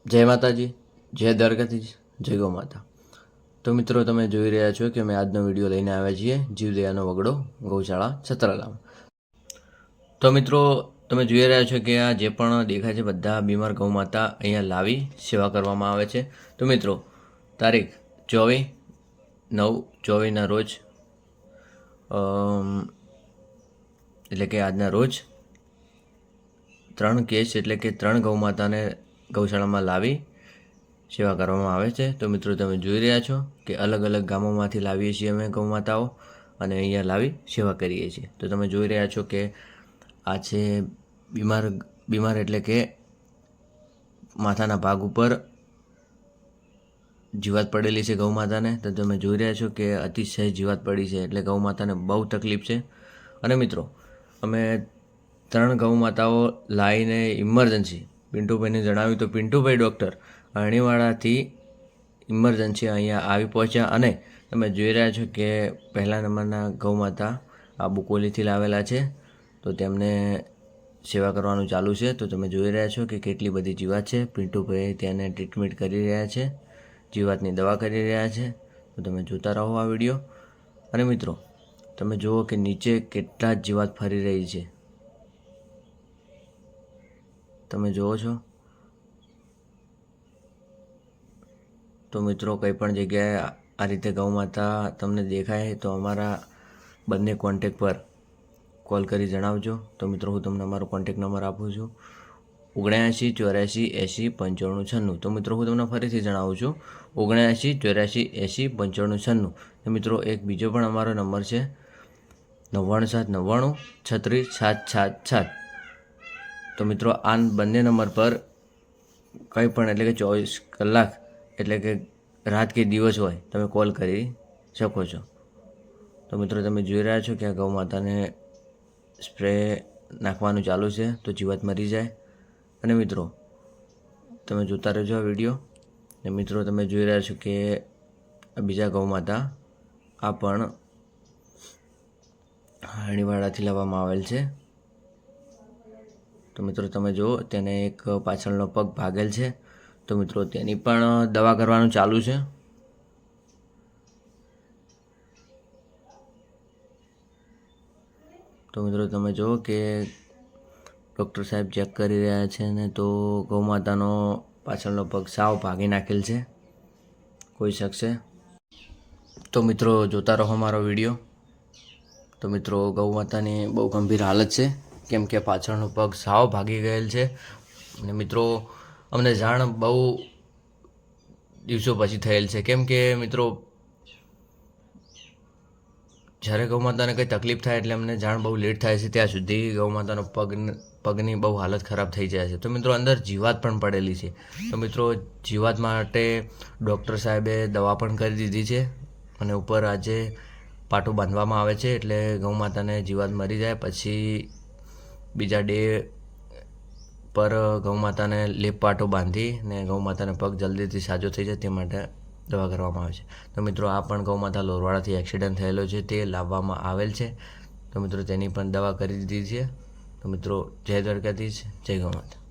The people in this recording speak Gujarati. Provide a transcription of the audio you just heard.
જય માતાજી, જય દ્વારકાધીશ, જય ગૌ માતા. તો મિત્રો, તમે જોઈ રહ્યા છો કે અમે આજનો વિડીયો લઈને આવ્યા છીએ જીવદયાનો વગડો ગૌશાળા છત્રાલામાં. તો મિત્રો, તમે જોઈ રહ્યા છો કે આ જે પણ દેખાય છે બધા બીમાર ગૌ માતા અહીંયા લાવી સેવા કરવામાં આવે છે. તો મિત્રો, તારીખ 24/9/24ના રોજ એટલે કે આજના રોજ 3 કેસ એટલે કે 3 ગૌ માતાને ગૌશાળામાં લાવી સેવા કરવામાં આવે છે. તો મિત્રો, તમે જોઈ રહ્યા છો કે અલગ અલગ ગામોમાંથી લાવીએ છીએ અમે ગૌ માતાઓ અને અહીંયા લાવી સેવા કરીએ છીએ. તો તમે જોઈ રહ્યા છો કે આ છે બીમાર એટલે કે માથાના ભાગ ઉપર જીવાત પડેલી છે ગૌ માતાને. તો તમે જોઈ રહ્યા છો કે અતિશય જીવાત પડી છે એટલે ગૌ માતાને બહુ તકલીફ છે. અને મિત્રો, અમે 3 ગૌ માતાઓ લાવીને ઇમરજન્સી પિન્ટુભાઈને જણાવ્યું તો પિન્ટુભાઈ ડૉક્ટર અણીવાડાથી ઇમરજન્સી અહીંયા આવી પહોંચ્યા. અને તમે જોઈ રહ્યા છો કે પહેલા નંબરના ગૌ માતા આ બુકોલીથી લાવેલા છે. તો તેમને સેવા કરવાનું ચાલુ છે. તો તમે જોઈ રહ્યા છો કે કેટલી બધી જીવાત છે. પિન્ટુભાઈ તેને ટ્રીટમેન્ટ કરી રહ્યા છે, જીવાતની દવા કરી રહ્યા છે. તો તમે જોતા રહો આ વિડીયો. અને મિત્રો, તમે જુઓ કે નીચે કેટલા જીવાત ફરી રહી છે. તમે જુઓ છો. તો મિત્રો, કંઈ પણ જગ્યાએ આ રીતે ગૌ માતા તમને દેખાય તો અમારા બંને કોન્ટેક પર કોલ કરી જણાવજો. તો મિત્રો, હું તમને અમારો કોન્ટેક નંબર આપું છું 79 84 80 95 96. તો મિત્રો, હું તમને ફરીથી જણાવું છું 79 84 80 95 96. તો મિત્રો, એક બીજો પણ અમારો નંબર છે 99 799 36 777. તો મિત્રો, આ બંને નંબર પર કંઈ પણ એટલે કે 24 કલાક એટલે કે રાત કે દિવસ હોય તમે કોલ કરી શકો છો. તો મિત્રો, તમે જોઈ રહ્યા છો કે આ ગૌ માતાને સ્પ્રે નાખવાનું ચાલુ છે તો જીવાત મરી જાય. અને મિત્રો, તમે જોતા રહેજો આ વિડીયો. અને મિત્રો, તમે જોઈ રહ્યા છો કે બીજા ગૌ માતા આ પણ અણીવાડાથી લાવવામાં આવેલ છે. તો મિત્રો, તમે જુઓ તેને એક પાછળનો પગ ભાગેલ છે. તો મિત્રો, તેની પણ દવા કરવાનું ચાલુ છે. તો મિત્રો, તમે જુઓ કે ડૉક્ટર સાહેબ ચેક કરી રહ્યા છે ને તો ગૌ માતાનો પાછળનો પગ સાવ ભાગી નાખેલ છે કોઈ શખ્સે. તો મિત્રો, જોતા રહો મારો વિડીયો. તો મિત્રો, ગૌ માતાની બહુ ગંભીર હાલત છે કેમ કે પાછળનો પગ સાવ ભાગી ગયેલ છે. અને મિત્રો, અમને જાણ બહુ દિવસો પછી થયેલ છે કેમ કે મિત્રો, જ્યારે ગૌ માતાને કંઈ તકલીફ થાય એટલે અમને જાણ બહુ લેટ થાય છે. ત્યાં સુધી ગૌ માતાનો પગની બહુ હાલત ખરાબ થઈ જાય છે. તો મિત્રો, અંદર જીવાત પણ પડેલી છે. તો મિત્રો, જીવાત માટે ડૉક્ટર સાહેબે દવા પણ કરી દીધી છે અને ઉપર આજે પાટું બાંધવામાં આવે છે એટલે ગૌ માતાને જીવાત મરી જાય પછી બીજા ડે પર ગૌ માતાને લેપ પાટો બાંધી ને ગૌ માતાને પગ જલ્દીથી સાજો થઈ જાય તે માટે દવા કરવામાં આવે છે. તો મિત્રો, આ પણ ગૌ માતા લોરવાડાથી એક્સિડન્ટ થયેલો છે તે લાવવામાં આવેલ છે. તો મિત્રો, તેની પણ દવા કરી દીધી છે. તો મિત્રો, જય દ્વારકાધીશ, જય ગૌ માતા.